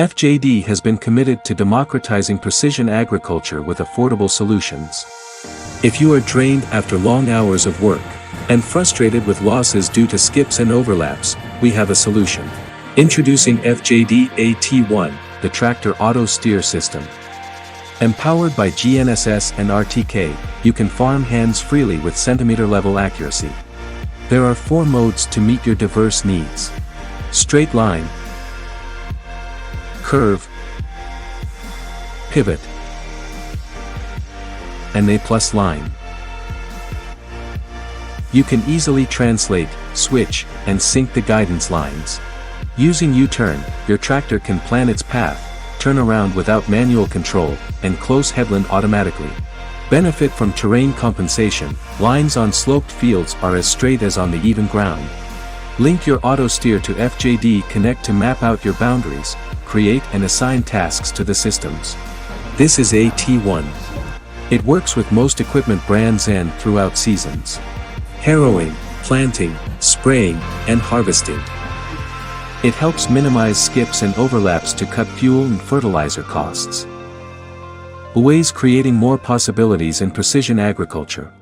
FJD has been committed to democratizing precision agriculture with affordable solutions. If you are drained after long hours of work, and frustrated with losses due to skips and overlaps, we have a solution. Introducing FJD AT1, the tractor auto-steer system. Empowered by GNSS and RTK, you can farm hands-freely with centimeter-level accuracy. There are 4 modes to meet your diverse needs. Straight line, curve, pivot, and A+ line. You can easily translate, switch, and sync the guidance lines. Using U-turn, your tractor can plan its path, turn around without manual control, and close headland automatically. Benefit from terrain compensation, lines on sloped fields are as straight as on the even ground. Link your auto steer to FJD Connect to map out your boundaries, create and assign tasks to the systems. This is AT1. It works with most equipment brands and throughout seasons. Harrowing, planting, spraying, and harvesting. It helps minimize skips and overlaps to cut fuel and fertilizer costs. Always creating more possibilities in precision agriculture.